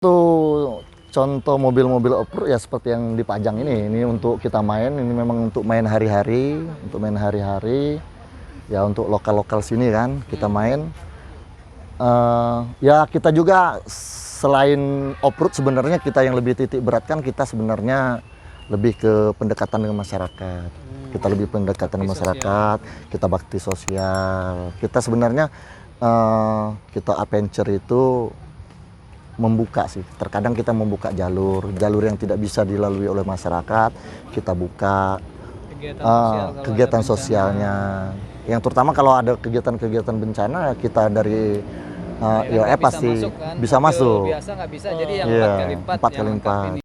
Tuh contoh mobil-mobil off-road ya seperti yang dipajang ini untuk kita main, ini memang untuk main hari-hari, ya untuk lokal-lokal sini kan kita main. Ya kita juga selain off-road sebenarnya kita yang lebih titik beratkan kita sebenarnya lebih ke pendekatan dengan masyarakat. Kita lebih pendekatan dengan masyarakat, kita bakti sosial. Kita sebenarnya kita adventure itu membuka sih. Terkadang kita membuka jalur yang tidak bisa dilalui oleh masyarakat, kita buka kegiatan sosialnya. Yang terutama kalau ada kegiatan-kegiatan bencana, kita dari IOF pasti bisa masuk. Biasa nggak bisa, jadi yang Iya, 4 kali 4 4 kali 4.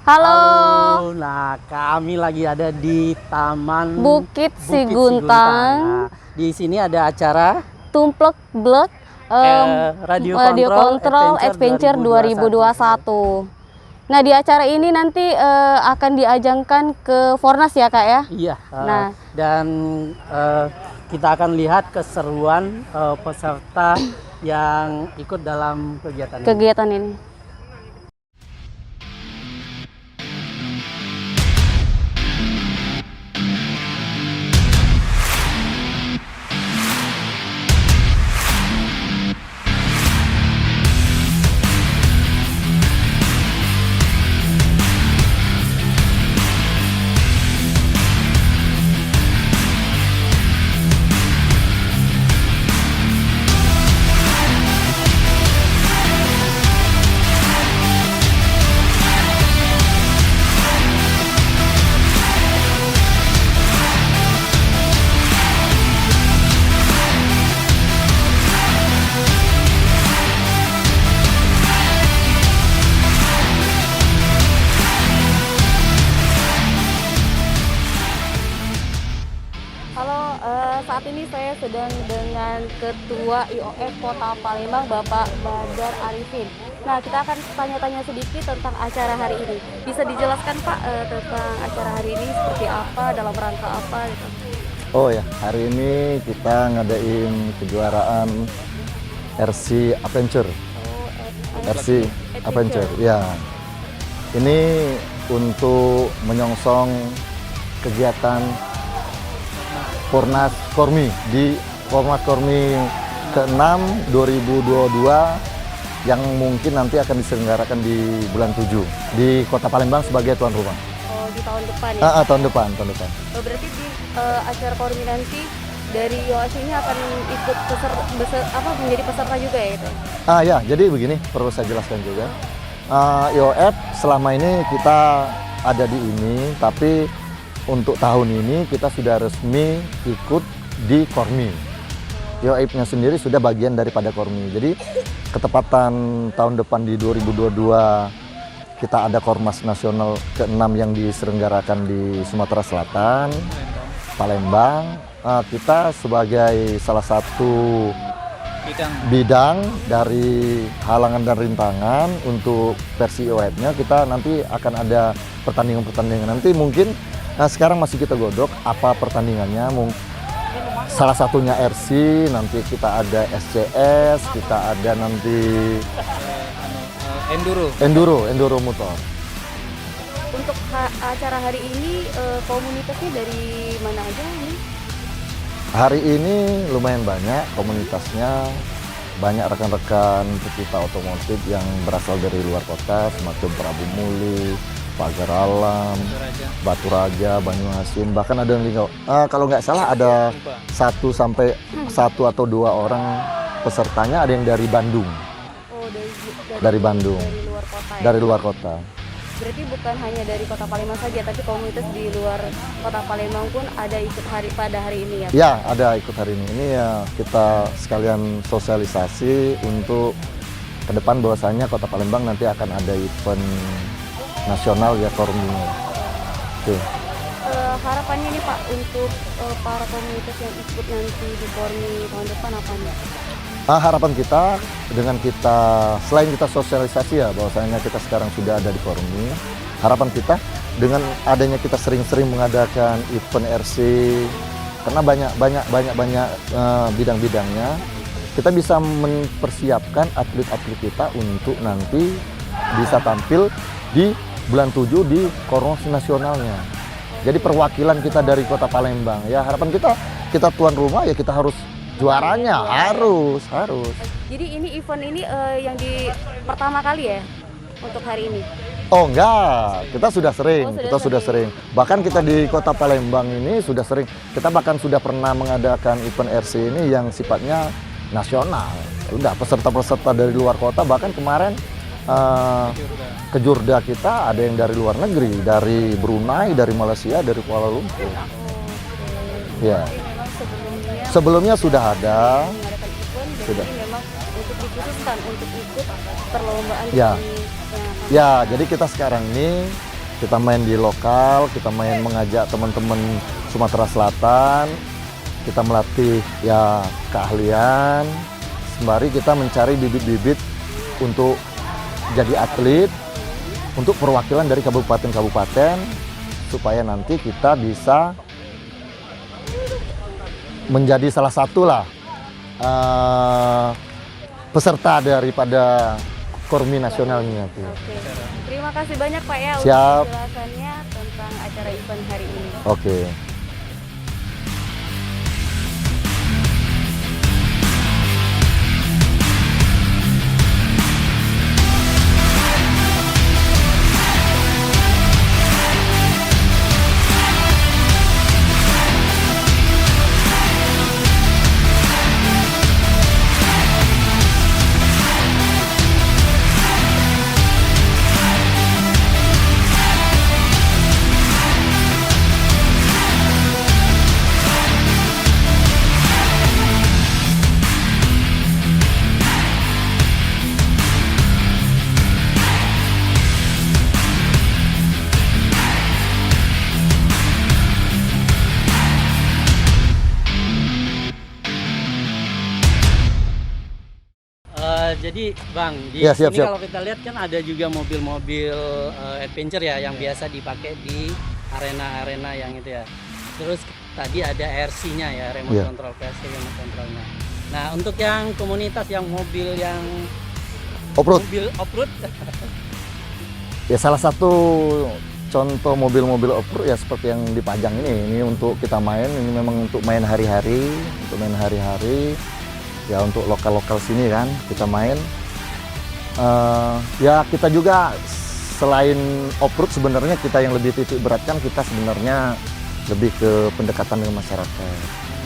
Halo, Nah kami lagi ada di Taman Bukit Siguntang. Nah, di sini ada acara Tumplek Blek Radio Control Adventure 2021. Nah, di acara ini nanti akan diajangkan ke Fornas ya Kak ya? Iya. Nah. Dan kita akan lihat keseruan peserta yang ikut dalam kegiatan ini. Halo, saat ini saya sedang dengan Ketua IOF Kota Palembang, Bapak Badar Arifin. Nah, kita akan tanya-tanya sedikit tentang acara hari ini. Bisa dijelaskan Pak tentang acara hari ini seperti apa, dalam rangka apa gitu? Oh ya, hari ini kita ngadain kejuaraan RC Adventure. RC Adventure, ya. Ini untuk menyongsong kegiatan Fornas Kormi di Fornas Kormi ke-6 2022 yang mungkin nanti akan diselenggarakan di bulan 7 di Kota Palembang sebagai tuan rumah. Oh, di tahun depan ya? Tahun depan. Oh, berarti di acara Kormi nanti dari IOF ini akan ikut menjadi peserta juga ya itu? Ya, jadi begini perlu saya jelaskan juga. IOF selama ini kita ada di ini, tapi untuk tahun ini kita sudah resmi ikut di Kormi. IOF-nya sendiri sudah bagian daripada Kormi. Jadi ketepatan tahun depan di 2022 kita ada Kormas Nasional ke-6 yang diselenggarakan di Sumatera Selatan, Palembang. Kita sebagai salah satu bidang dari halangan dan rintangan untuk versi IOF-nya, kita nanti akan ada pertandingan-pertandingan. Nanti mungkin sekarang masih kita godok apa pertandingannya. Salah satunya RC, nanti kita ada SCS, kita ada nanti Enduro motor. Untuk acara hari ini komunitasnya dari mana aja ini? Hari ini lumayan banyak komunitasnya, banyak rekan-rekan pecinta otomotif yang berasal dari luar kota, semacam Prabu Muli, Pagar Alam, Batu Raja, Banyuasin, bahkan ada yang kalau nggak salah ada 1 sampai 1 atau 2 orang pesertanya ada yang dari Bandung. Oh, dari Bandung. Dari luar kota. Ya? Dari luar kota. Berarti bukan hanya dari Kota Palembang saja, tapi komunitas di luar Kota Palembang pun ada ikut pada hari ini ya? Ya, ada ikut hari ini. Ini ya kita sekalian sosialisasi untuk ke depan bahwasanya Kota Palembang nanti akan ada event nasional ya Forum Dunia. Oke. Harapannya nih Pak untuk para komunitas yang ikut nanti di Formi tahun depan apa nih? Harapan kita dengan kita selain kita sosialisasi ya bahwasanya kita sekarang sudah ada di forum ini, harapan kita dengan adanya kita sering-sering mengadakan event RC karena banyak bidang-bidangnya, kita bisa mempersiapkan atlet-atlet kita untuk nanti bisa tampil di bulan 7 di koronasi nasionalnya. Jadi perwakilan kita dari Kota Palembang ya, harapan kita tuan rumah ya kita harus juaranya, harus. Jadi ini event ini yang di pertama kali ya untuk hari ini? Oh enggak, kita sudah sering, Oh, sudah sering. Bahkan kita di Kota Palembang ini sudah sering, kita bahkan sudah pernah mengadakan event RC ini yang sifatnya nasional. Udah peserta-peserta dari luar kota, bahkan kemarin kejurda kita ada yang dari luar negeri, dari Brunei, dari Malaysia, dari Kuala Lumpur. Ya. Sebelumnya sudah ada. Mengadakan event, jadi Sudah. memang untuk dikhususkan untuk ikut perlombaan Ya. ini. Ya, jadi kita sekarang ini kita main di lokal, kita main mengajak teman-teman Sumatera Selatan, kita melatih ya keahlian, sembari kita mencari bibit-bibit untuk jadi atlet, untuk perwakilan dari kabupaten-kabupaten, supaya nanti kita bisa menjadi salah satu lah peserta daripada Formi nasionalnya. Oke. Terima kasih banyak Pak ya Siap. untuk penjelasannya tentang acara event hari ini. Oke. Jadi Bang, di Ya, siap, sini siap. kalau kita lihat kan ada juga mobil-mobil adventure ya yang biasa dipakai di arena-arena yang itu ya. Terus tadi ada RC-nya ya, remote Ya. control, PSC remote controlnya. Nah, untuk yang komunitas yang mobil yang Off-road. mobil off-road Ya salah satu contoh mobil-mobil off-road ya seperti yang dipajang ini untuk kita main, ini memang untuk main hari-hari, ya untuk lokal-lokal sini kan kita main. Ya kita juga selain off-road sebenarnya kita yang lebih titik beratkan kita sebenarnya lebih ke pendekatan dengan masyarakat.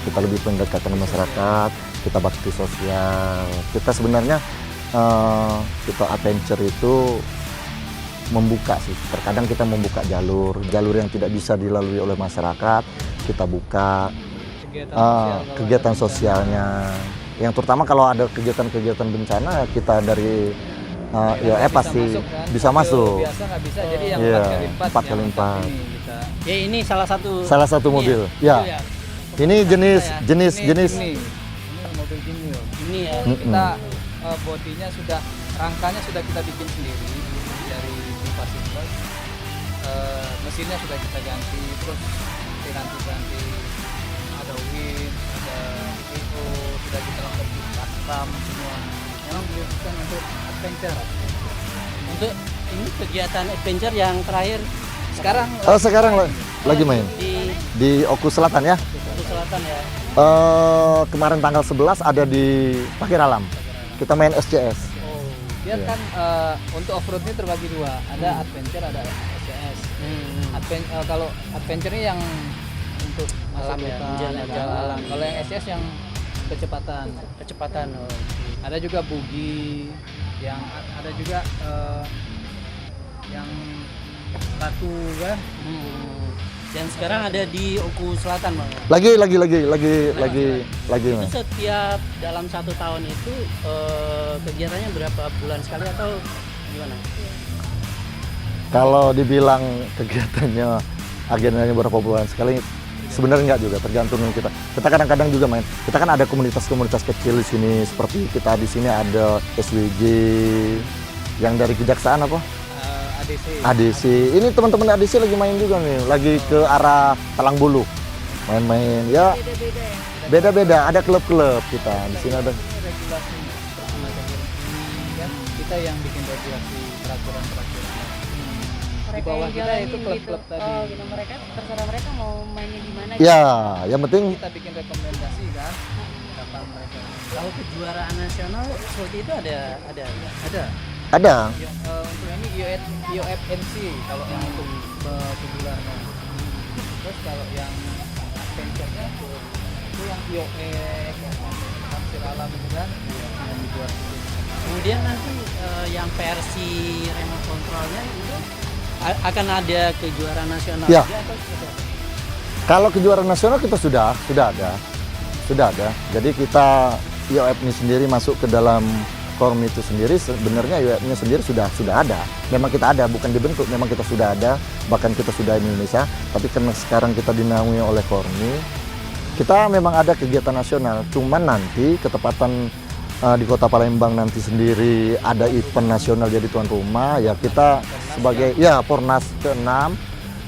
Kita lebih pendekatan dengan masyarakat, kita bakti sosial. Kita sebenarnya kita adventure itu membuka sih. Terkadang kita membuka jalur yang tidak bisa dilalui oleh masyarakat, kita buka kegiatan sosialnya. Yang terutama kalau ada kegiatan-kegiatan bencana kita dari pasti masuk, kan? bisa Mobil masuk. biasa nggak bisa, jadi yang Iya, 4x4 4x4. yang ini bisa. Ya ini salah satu Salah mobil. ini Ya. Itu Ini jenis Ini mobil Jimny. Ini ya kita bodinya sudah, rangkanya sudah kita bikin sendiri dari pipa simpel. Mesinnya sudah kita ganti, terus nanti ganti ada wheel, ada EO, sudah kita lengkapi custom semua. Memang dibutuhkan untuk adventure. Untuk ini kegiatan adventure yang terakhir sekarang Sekarang lagi main di Oku Selatan ya. Oku Selatan ya. Kemarin tanggal 11 ada di Pakiralam. Kita main SCS. Oh, dia kan untuk off-road ini terbagi dua, ada adventure, ada SCS. Kalau adventure ini yang untuk Alam ya, jalan alam. Kalau yang SCS yang kecepatan. Oh. Ada juga buggy, yang ada juga yang Batu kan. Dan sekarang ada di Oku Selatan, Bang. Lagi, Itu Mas. setiap dalam 1 tahun itu kegiatannya berapa bulan sekali atau gimana? Kalau dibilang kegiatannya, agendanya berapa bulan sekali, sebenarnya enggak juga, tergantung kita. Kita kadang-kadang juga main. Kita kan ada komunitas-komunitas kecil di sini, seperti kita di sini ada SWJ, yang dari Kejaksaan apa? ADC. Ini teman-teman ADC lagi main juga nih, lagi ke arah Talang Bulu. Main-main ya. Beda-beda ya. Beda-beda, ada klub-klub kita. Di sini ada. Regulasi semacam ini kan kita yang bikin regulasi peraturan-peraturan. Di bawah yang kita jalanin itu klub-klub gitu. tadi. Oh gitu, mereka terserah mereka mau mainnya di mana. Ya, yang penting Kita bikin rekomendasi kan kapan mereka. Kalau kejuaraan nasional seperti itu ada. ada. Untuk ini IOFNC kalau yang untuk kejuaraan. Terus kalau yang venture-nya itu yang IOF, Hampir Alam itu kan yang dibuat. Kemudian nanti yang versi remote controlnya itu akan ada kejuaraan nasional Ya. juga atau seperti apa? Kalau kejuaraan nasional kita sudah ada. Jadi kita IOF ini sendiri masuk ke dalam Kormi itu sendiri, sebenarnya IOF-nya sendiri sudah ada. Memang kita ada, bukan dibentuk, memang kita sudah ada, bahkan kita sudah di Indonesia. Tapi karena sekarang kita dinaungi oleh Kormi, kita memang ada kegiatan nasional. Cuman nanti ketepatan di Kota Palembang nanti sendiri ada event nasional jadi tuan rumah, ya kita sebagai Pornas ke-6,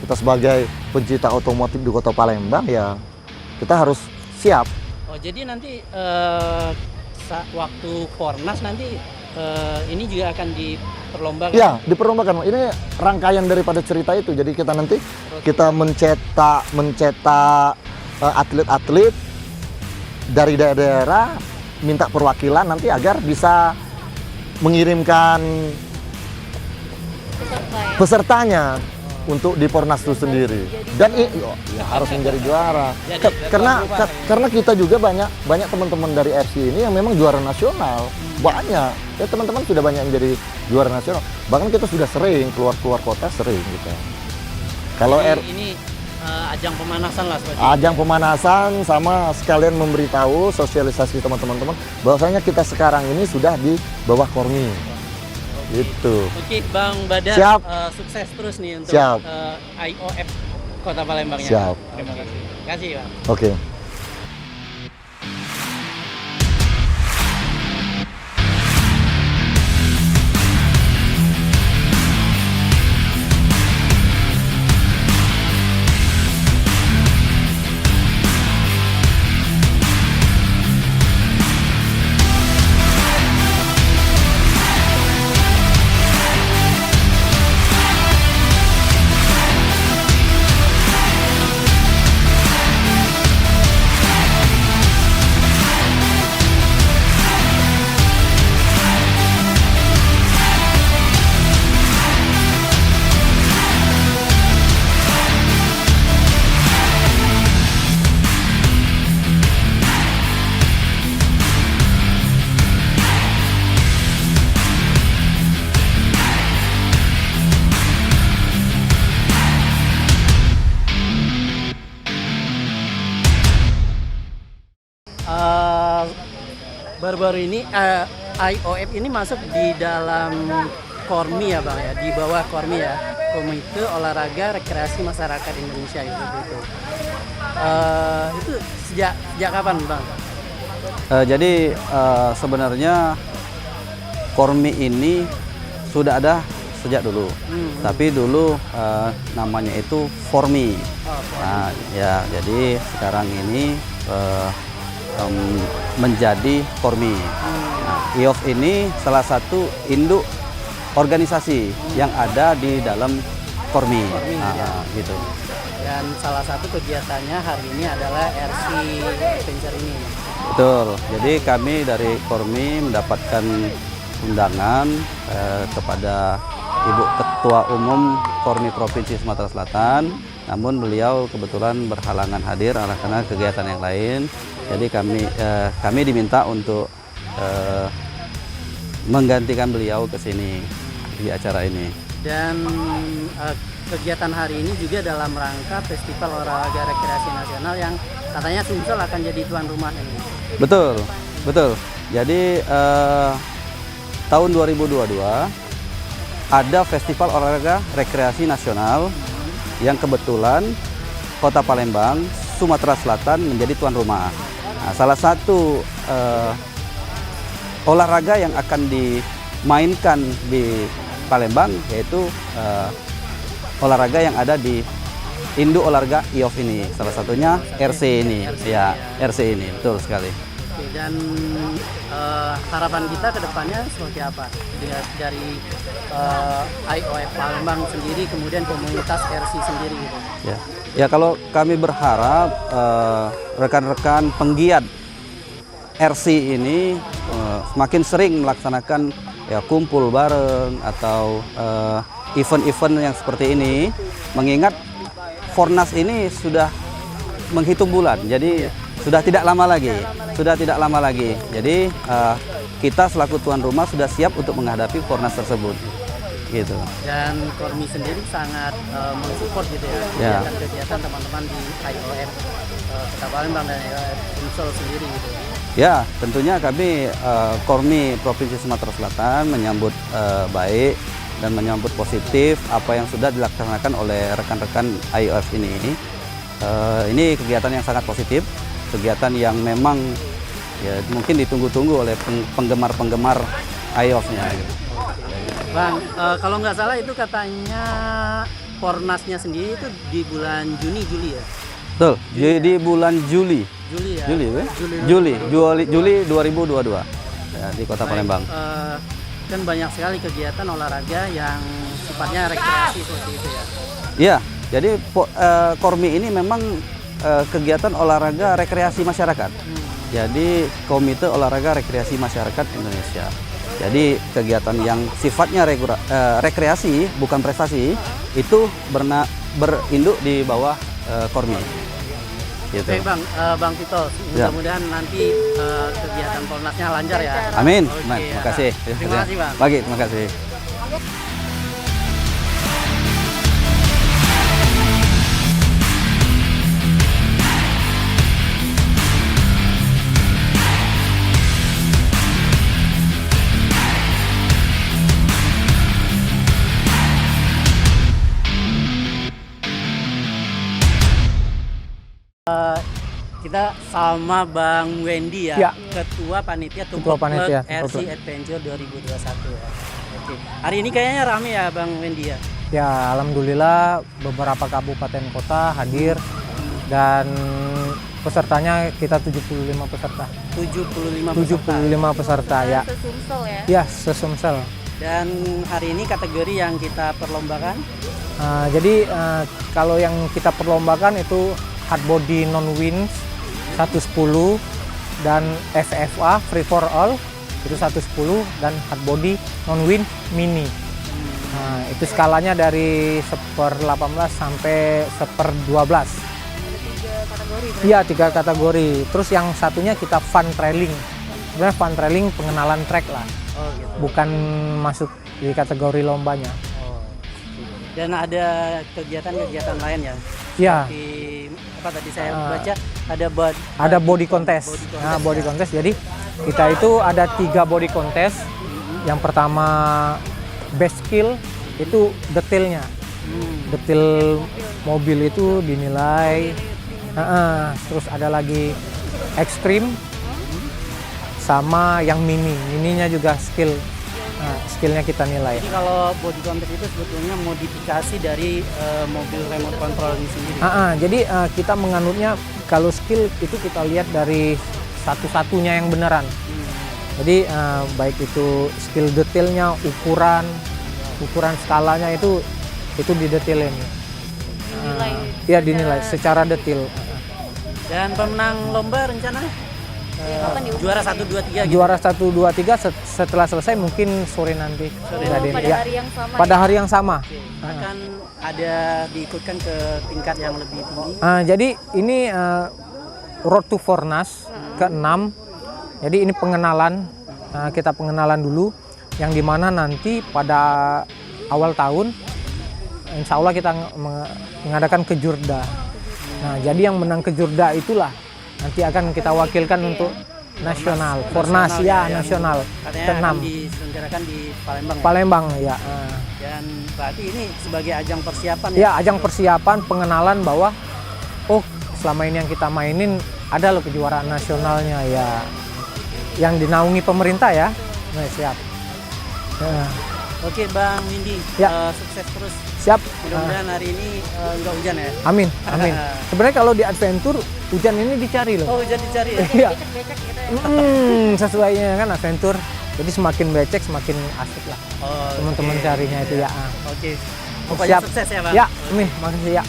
kita sebagai pencinta otomotif di Kota Palembang, ya kita harus siap. Oh, jadi nanti waktu Pornas nanti ini juga akan diperlombakan. Ya, diperlombakan. Ini rangkaian daripada cerita itu. Jadi kita nanti mencetak atlet-atlet dari daerah, minta perwakilan nanti agar bisa mengirimkan pesertanya untuk di Pornas itu sendiri. Dan harus menjadi juara. Karena kita juga banyak teman-teman dari FC ini yang memang juara nasional. Banyak. Ya teman-teman sudah banyak yang jadi juara nasional. Bahkan kita sudah sering keluar kota sering gitu. Kalau ini ajang pemanasan lah seperti ajang pemanasan sama sekalian memberitahu sosialisasi teman-teman bahwasanya kita sekarang ini sudah di bawah Kormi. Gitu. Oke, Bang Badar, Siap. Sukses terus nih untuk Siap. IOF Kota Palembangnya. Siap. Terima kasih. Terima kasih, Bang. Oke. Baru-baru ini IOF ini masuk di dalam Kormi ya Bang ya, di bawah Kormi ya, Komite Olahraga Rekreasi Masyarakat Indonesia itu. Itu sejak kapan Bang? Jadi sebenarnya Kormi ini sudah ada sejak dulu, tapi dulu namanya itu Formi. Nah, ya jadi sekarang ini menjadi Kormi. Nah, IOF ini salah satu induk organisasi yang ada di dalam Kormi. Nah, gitu. Dan salah satu kegiatannya hari ini adalah RC Adventure ini. Betul. Jadi kami dari Kormi mendapatkan undangan kepada Ibu Ketua Umum Kormi Provinsi Sumatera Selatan. Namun beliau kebetulan berhalangan hadir karena kegiatan yang lain. Jadi kami diminta untuk menggantikan beliau ke sini di acara ini. Dan kegiatan hari ini juga dalam rangka Festival Olahraga Rekreasi Nasional yang katanya Sumsel akan jadi tuan rumah ini. Betul, betul. Jadi tahun 2022 ada Festival Olahraga Rekreasi Nasional yang kebetulan Kota Palembang, Sumatera Selatan menjadi tuan rumah. Nah, salah satu olahraga yang akan dimainkan di Palembang yaitu olahraga yang ada di Indo Olahraga IOF ini, salah satunya RC ini, ya RC ini, betul sekali. Oke, dan harapan kita ke depannya seperti apa? Dari IOF Palembang sendiri, kemudian komunitas RC sendiri gitu. Ya kalau kami berharap rekan-rekan penggiat RC ini semakin sering melaksanakan ya kumpul bareng atau event-event yang seperti ini, mengingat Fornas ini sudah menghitung bulan, jadi sudah tidak lama lagi. Jadi kita selaku tuan rumah sudah siap untuk menghadapi Fornas tersebut, gitu. Dan Kormi sendiri sangat mensupport gitu ya kegiatan teman-teman di IOF Kota Palembang dan IOF Sumsel sendiri gitu. Ya, tentunya kami Kormi Provinsi Sumatera Selatan menyambut baik dan menyambut positif apa yang sudah dilaksanakan oleh rekan-rekan IOF ini. Ini kegiatan yang sangat positif, kegiatan yang memang ya mungkin ditunggu-tunggu oleh penggemar-penggemar IOF-nya. Bang, kalau nggak salah itu katanya Fornasnya sendiri itu di bulan Juli ya? Betul, di bulan Juli. Juli 2022 ya, di Kota Palembang. Kan banyak sekali kegiatan olahraga yang sifatnya rekreasi seperti itu ya. Iya, jadi Kormi ini memang kegiatan olahraga rekreasi masyarakat. Jadi Komite Olahraga Rekreasi Masyarakat Indonesia. Jadi kegiatan yang sifatnya rekreasi bukan prestasi itu berinduk di bawah Kormi. Gitu. Oke Bang Tito, mudah-mudahan nanti kegiatan Fornasnya lancar ya. Amin. Oke, Terima kasih. Terima kasih Bang. Terima kasih. Kita sama Bang Wendy ya, Ketua Panitia Tumpuk RC Adventure 2021 ya. Oke. Hari ini kayaknya rame ya Bang Wendy ya? Ya, alhamdulillah beberapa kabupaten kota hadir dan pesertanya kita 75 peserta. 75 peserta ya. Sesumsel ya. Ya, sesumsel. Dan hari ini kategori yang kita perlombakan? Jadi kalau yang kita perlombakan itu hard body non-wins 110 dan FFA free for all itu 110 dan hard body non-win mini. Nah, itu skalanya dari 1/18 sampai 1/12. Ada 3 kategori. Iya, 3 kategori. Terus yang satunya kita fun trailing. Sebenarnya fun trailing pengenalan track lah. Oh gitu. Bukan masuk di kategori lombanya. Oh. Dan ada kegiatan-kegiatan lain ya? Iya. Apa tadi saya baca ada body contest. Nah, body contest. Jadi kita itu ada 3 body contest. Yang pertama best skill itu detailnya. Detail mobil itu dinilai. Terus ada lagi extreme sama yang mini. Mininya juga skill. Nah, skillnya kita nilai. Jadi kalau body contest itu sebetulnya modifikasi dari mobil remote control ini sendiri. Jadi kita menganutnya kalau skill itu kita lihat dari satu-satunya yang beneran. Jadi baik itu skill detailnya, ukuran skalanya itu didetailin. Iya dinilai secara detail. Dan pemenang lomba rencana? Juara 1, 2, 3 gitu? Juara 1, 2, 3 setelah selesai mungkin sore nanti. Pada hari yang sama. Akan ada diikutkan ke tingkat yang lebih tinggi? Jadi ini Road to Fornas ke-6. Jadi ini pengenalan, kita pengenalan dulu. Yang dimana nanti pada awal tahun insya Allah kita mengadakan kejurda. Nah, jadi yang menang kejurda itulah nanti akan kita wakilkan untuk nasional, Fornas ya, nasional. Katanya akan diselenggarakan di Palembang. Palembang ya. Dan berarti ini sebagai ajang persiapan Ya, ajang persiapan pengenalan bahwa oh, selama ini yang kita mainin ada loh kejuaraan nasionalnya ya, yang dinaungi pemerintah ya. Nah, siap. Nah, Oke Bang Windy, Ya. sukses terus. siap. Mudah-mudahan hari ini nggak hujan ya. Amin, amin. Sebenarnya kalau di adventure hujan ini dicari loh. Oh, hujan dicari ya. Iya. Sesuainya kan adventure. Jadi semakin becek semakin asik lah. Oh, Teman-teman oke. carinya itu ya. Oke. Pokoknya Siap. sukses ya Bang. Ya, amin. Makasih ya.